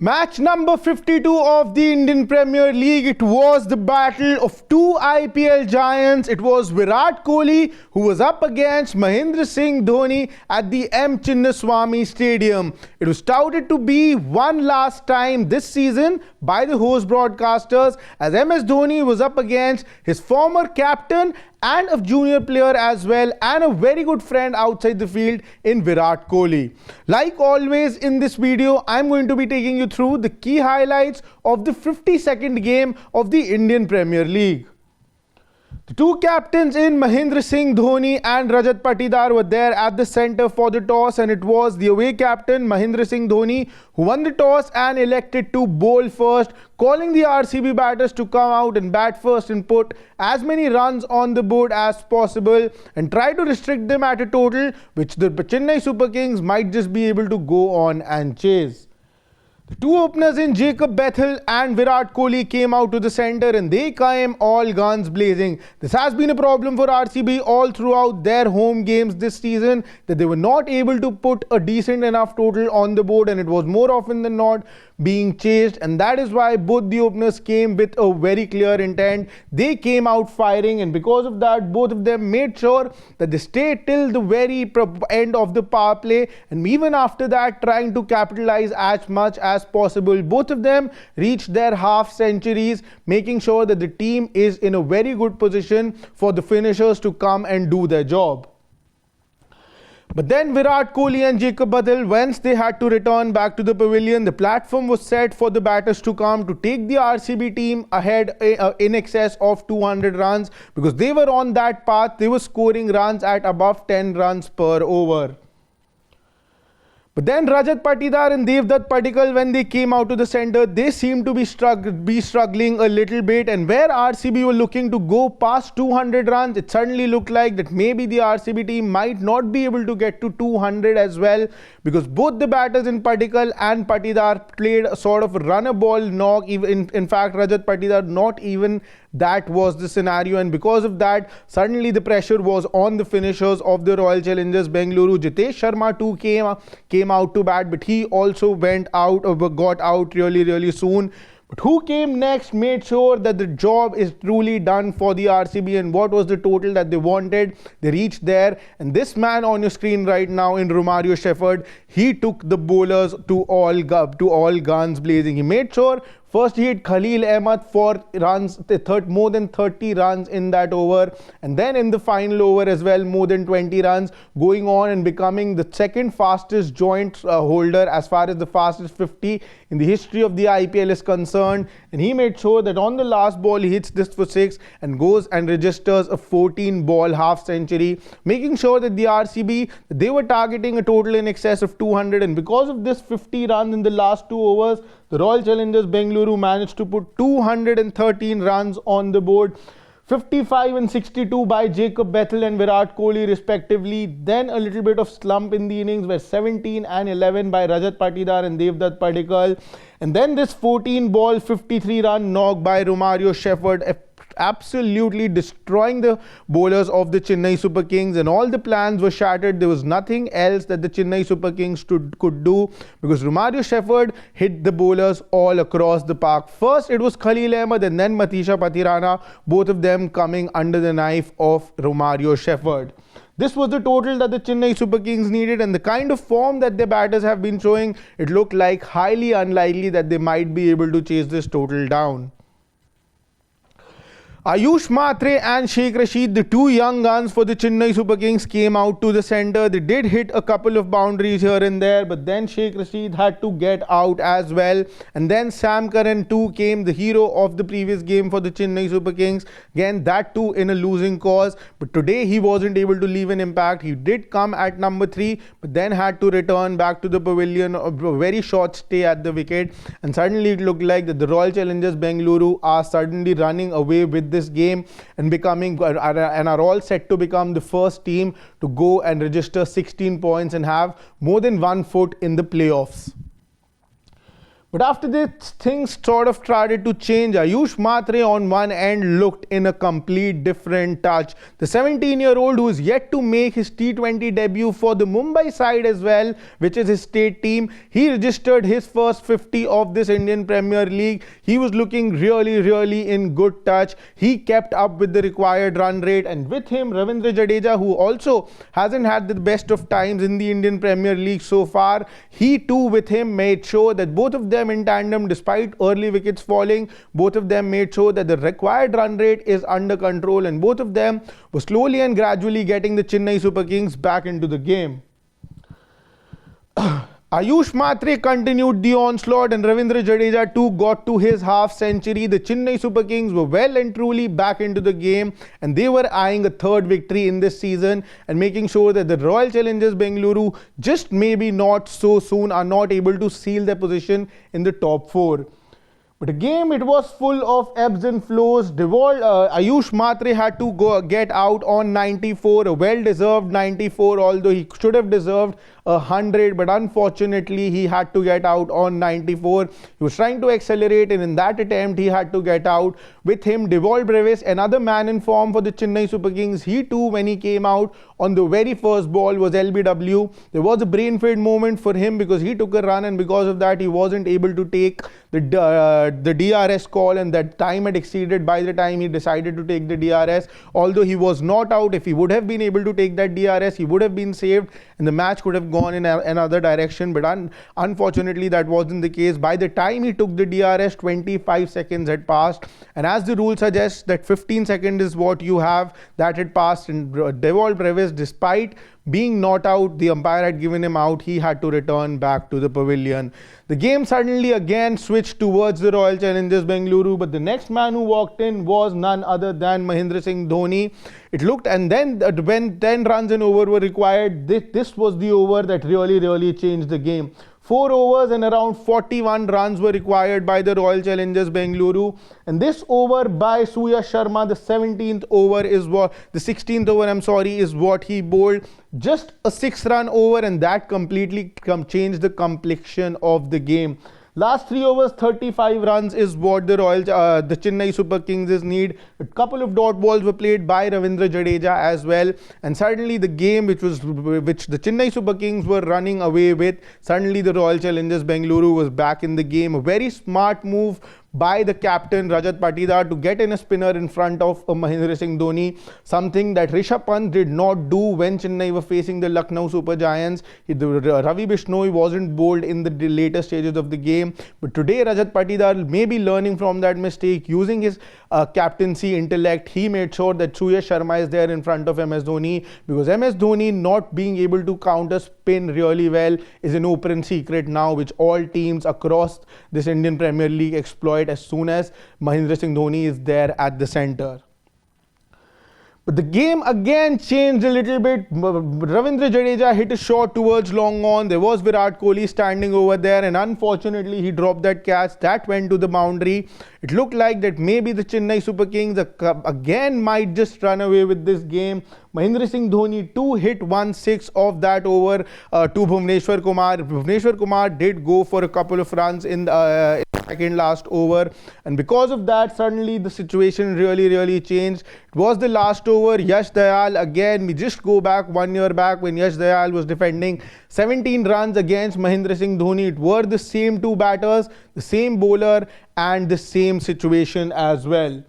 Match number 52 of the Indian Premier League. It was the battle of two IPL giants. It was Virat Kohli who was up against Mahendra Singh Dhoni at the M. Chinnaswamy Stadium. It was touted to be one last time this season by the host broadcasters, as MS Dhoni was up against his former captain and a junior player as well, and a very good friend outside the field in Virat Kohli. Like always in this video, I'm going to be taking you through the key highlights of the 52nd game of the Indian Premier League. The two captains in Mahendra Singh Dhoni and Rajat Patidar were there at the centre for the toss, and it was the away captain Mahendra Singh Dhoni who won the toss and elected to bowl first, calling the RCB batters to come out and bat first and put as many runs on the board as possible and try to restrict them at a total which the Chennai Super Kings might just be able to go on and chase. The two openers in Jacob Bethel and Virat Kohli came out to the centre and they came all guns blazing. This has been a problem for RCB all throughout their home games this season, that they were not able to put a decent enough total on the board, and it was more often than not being chased, and that is why both the openers came with a very clear intent. They came out firing, and because of that both of them made sure that they stayed till the very end of the power play, and even after that trying to capitalize as much as possible. Both of them reached their half centuries, making sure that the team is in a very good position for the finishers to come and do their job. But then Virat Kohli and Jacob Bethel, once they had to return back to the pavilion, the platform was set for the batters to come to take the RCB team ahead in excess of 200 runs, because they were on that path. They were scoring runs at above 10 runs per over. But then Rajat Patidar and Devdutt Padikkal, when they came out to the centre, they seemed to be struggling a little bit, and where RCB were looking to go past 200 runs, it suddenly looked like that maybe the RCB team might not be able to get to 200 as well, because both the batters in Padikkal and Patidar played a sort of run-a-ball knock. In fact, Rajat Patidar, not even that was the scenario, and because of that suddenly the pressure was on the finishers of the Royal Challengers Bengaluru. Jitesh Sharma too came out to bat, but he also got out really soon. But who came next made sure that the job is truly done for the RCB, and what was the total that they wanted? They reached there, and this man on your screen right now in Romario Shepherd, he took the bowlers to all guns blazing. He made sure first he hit Khalil Ahmed for runs, more than 30 runs in that over, and then in the final over as well, more than 20 runs, going on and becoming the second fastest joint holder as far as the fastest 50 in the history of the IPL is concerned. And he made sure that on the last ball he hits this for 6 and goes and registers a 14-ball half century, making sure that the RCB, they were targeting a total in excess of 200, and because of this 50 runs in the last 2 overs, the Royal Challengers Bengaluru managed to put 213 runs on the board. 55 and 62 by Jacob Bethel and Virat Kohli respectively. Then a little bit of slump in the innings where 17 and 11 by Rajat Patidar and Devdutt Padikkal. And then this 14-ball 53-run knock by Romario Shepherd, absolutely destroying the bowlers of the Chennai Super Kings, and all the plans were shattered. There was nothing else that the Chennai Super Kings could do, because Romario Shepherd hit the bowlers all across the park. First it was Khalil Ahmed and then Matisha Pathirana, both of them coming under the knife of Romario Shepherd. This was the total that the Chennai Super Kings needed, and the kind of form that their batters have been showing, it looked like highly unlikely that they might be able to chase this total down. Ayush Mhatre and Sheikh Rashid, the two young guns for the Chennai Super Kings, came out to the centre. They did hit a couple of boundaries here and there, but then Sheikh Rashid had to get out as well. And then Sam Curran too came, the hero of the previous game for the Chennai Super Kings. Again, that too in a losing cause, but today he wasn't able to leave an impact. He did come at number 3, but then had to return back to the pavilion, a very short stay at the wicket, and suddenly it looked like that the Royal Challengers Bengaluru are suddenly running away with this game and are all set to become the first team to go and register 16 points and have more than 1 foot in the playoffs. But after this, things sort of started to change. Ayush Mhatre on one end looked in a complete different touch. The 17-year-old who is yet to make his T20 debut for the Mumbai side as well, which is his state team, he registered his first 50 of this Indian Premier League. He was looking really in good touch. He kept up with the required run rate, and with him Ravindra Jadeja, who also hasn't had the best of times in the Indian Premier League so far, he too with him made sure that both of them in tandem, despite early wickets falling, both of them made sure that the required run rate is under control, and both of them were slowly and gradually getting the Chennai Super Kings back into the game. Ayush Mhatre continued the onslaught, and Ravindra Jadeja too got to his half century. The Chennai Super Kings were well and truly back into the game, and they were eyeing a third victory in this season and making sure that the Royal Challengers Bengaluru, just maybe not so soon, are not able to seal their position in the top 4. But the game, it was full of ebbs and flows. Ayush Mhatre had to get out on 94, a well-deserved 94, although he should have deserved 100, but unfortunately he had to get out on 94. He was trying to accelerate, and in that attempt he had to get out. With him, Devol Brevis, another man in form for the Chennai Super Kings, he too, when he came out on the very first ball, was LBW. There was a brain fade moment for him because he took a run, and because of that he wasn't able to take the DRS call, and that time had exceeded by the time he decided to take the DRS. Although he was not out, if he would have been able to take that DRS, he would have been saved and the match could have gone in another direction, but unfortunately that wasn't the case. By the time he took the DRS, 25 seconds had passed, and as the rule suggests that 15 seconds is what you have, that had passed, and Devol Brevis, despite being not out, the umpire had given him out, he had to return back to the pavilion. The game suddenly again switched towards the Royal Challengers Bengaluru, but the next man who walked in was none other than Mahendra Singh Dhoni. It looked, and then when 10 runs and over were required, this was the over that really changed the game. 4 overs and around 41 runs were required by the Royal Challengers Bengaluru, and this over by Suyash Sharma, the 16th over is what he bowled. Just a 6-run over, and that completely changed the complexion of the game. Last 3 overs, 35 runs is what the Chennai Super Kings need. A couple of dot balls were played by Ravindra Jadeja as well, and suddenly the game which the Chennai Super Kings were running away with, suddenly the Royal Challengers Bengaluru was back in the game. A very smart move by the captain Rajat Patidar to get in a spinner in front of Mahendra Singh Dhoni, something that Rishabh Pant did not do when Chennai were facing the Lucknow Super Giants. Ravi Bishnoi wasn't bowled in the later stages of the game, but today Rajat Patidar may be learning from that mistake. Using his captaincy intellect, he made sure that Suyash Sharma is there in front of MS Dhoni, because MS Dhoni not being able to counter spin really well is an open secret now, which all teams across this Indian Premier League exploit as soon as Mahendra Singh Dhoni is there at the center. But the game again changed a little bit. Ravindra Jadeja hit a shot towards long on. There was Virat Kohli standing over there, and unfortunately he dropped that catch. That went to the boundary. It looked like that maybe the Chennai Super Kings again might just run away with this game. Mahendra Singh Dhoni too hit 1/6 of that over to Bhuvneshwar Kumar. Bhuvneshwar Kumar did go for a couple of runs in the second last over, and because of that, suddenly the situation really changed. It was the last over. Yash Dayal, again, we just go back 1 year back when Yash Dayal was defending 17 runs against Mahendra Singh Dhoni. It were the same two batters, the same bowler, and the same situation as well.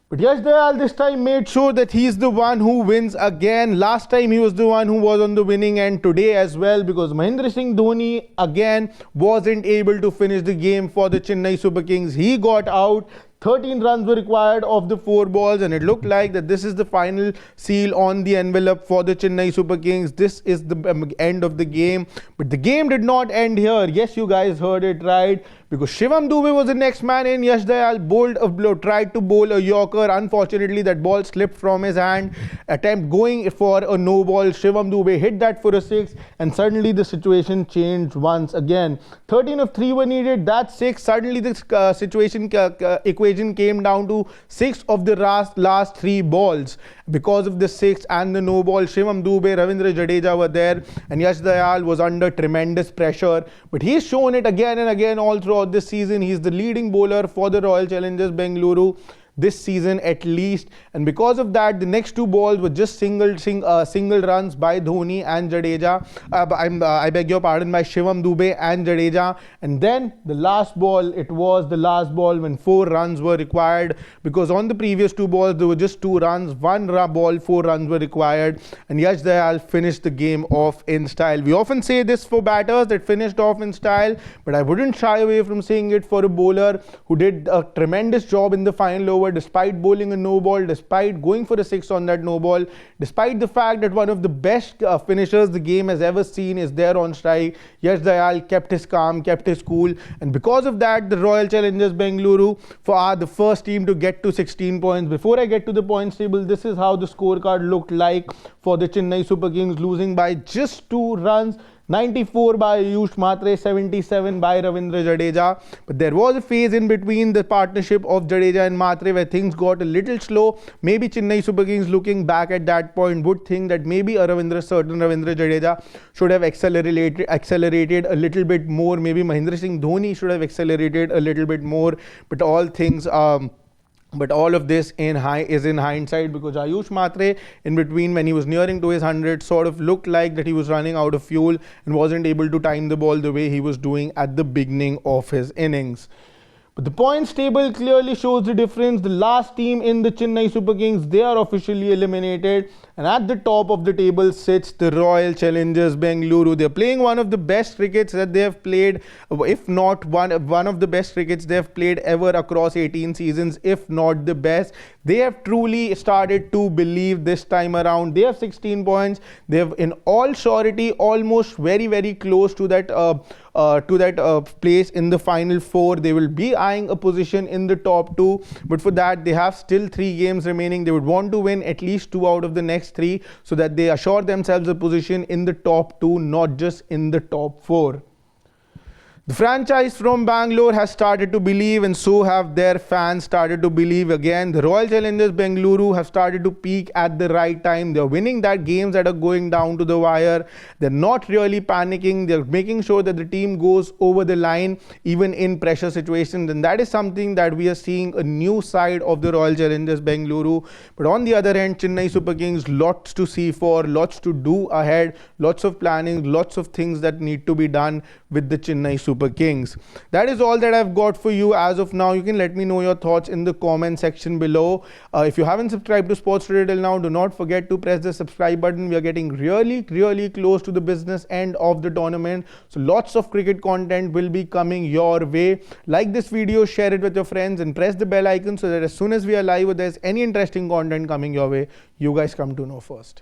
But Yash Dayal this time made sure that he's the one who wins again. Last time he was the one who was on the winning end, today as well, because Mahendra Singh Dhoni again wasn't able to finish the game for the Chennai Super Kings. He got out. 13 runs were required of the 4 balls, and it looked like that this is the final seal on the envelope for the Chennai Super Kings. This is the end of the game. But the game did not end here. Yes, you guys heard it right, because Shivam Dube was the next man in. Yash Dayal tried to bowl a Yorker. Unfortunately, that ball slipped from his hand. Attempt going for a no ball. Shivam Dube hit that for a 6, and suddenly the situation changed once again. 13 of 3 were needed. That's 6. Suddenly the equation came down to 6 of the last 3 balls. Because of the 6 and the no ball, Shivam Dube, Ravindra Jadeja were there, and Yash Dayal was under tremendous pressure. But he's shown it again and again all throughout this season. He's the leading bowler for the Royal Challengers Bengaluru this season at least, and because of that, the next 2 balls were just single runs by Dhoni and Jadeja. I beg your pardon, by Shivam Dube and Jadeja. And then the last ball, it was the last ball when 4 runs were required, because on the previous 2 balls there were just 2 runs. 1 ball, 4 runs were required, and Yash Dayal finished the game off in style. We often say this for batters that finished off in style, but I wouldn't shy away from saying it for a bowler who did a tremendous job in the final over, despite bowling a no ball, despite going for a 6 on that no ball, despite the fact that one of the best finishers the game has ever seen is there on strike. Yash Dayal kept his calm, kept his cool, and because of that, the Royal Challengers Bengaluru are the first team to get to 16 points. Before I get to the points table, this is how the scorecard looked like for the Chennai Super Kings, losing by just 2 runs. 94 by Ayush Mhatre, 77 by Ravindra Jadeja. But there was a phase in between the partnership of Jadeja and Mhatre where things got a little slow. Maybe Chennai Super Kings, looking back at that point, would think that maybe certain Ravindra Jadeja should have accelerated a little bit more. Maybe Mahendra Singh Dhoni should have accelerated a little bit more. But all of this is in hindsight, because Ayush Mhatre, in between, when he was nearing to his 100, sort of looked like that he was running out of fuel and wasn't able to time the ball the way he was doing at the beginning of his innings. But the points table clearly shows the difference. The last team in the Chennai Super Kings, they are officially eliminated. And at the top of the table sits the Royal Challengers Bengaluru. They're playing one of the best crickets that they have played, if not one of the best crickets they have played ever across 18 seasons, if not the best. They have truly started to believe this time around. They have 16 points. They have, in all surety, almost very, very close to that place in the final 4. They will be eyeing a position in the top 2, but for that they have still 3 games remaining. They would want to win at least 2 out of the next 3 so that they assure themselves a position in the top 2, not just in the top 4. The franchise from Bangalore has started to believe, and so have their fans started to believe again. The Royal Challengers Bengaluru have started to peak at the right time. They're winning that games that are going down to the wire. They're not really panicking. They're making sure that the team goes over the line even in pressure situations, and that is something that we are seeing a new side of the Royal Challengers Bengaluru. But on the other hand, Chennai Super Kings, lots to see for, lots to do ahead, lots of planning, lots of things that need to be done with the Chennai Super Kings. That is all that I've got for you as of now. You can let me know your thoughts in the comment section below. If you haven't subscribed to Sports Today till now, do not forget to press the subscribe button. We are getting really close to the business end of the tournament, so lots of cricket content will be coming your way. Like this video, share it with your friends, and press the bell icon so that as soon as we are live or there's any interesting content coming your way, you guys come to know first.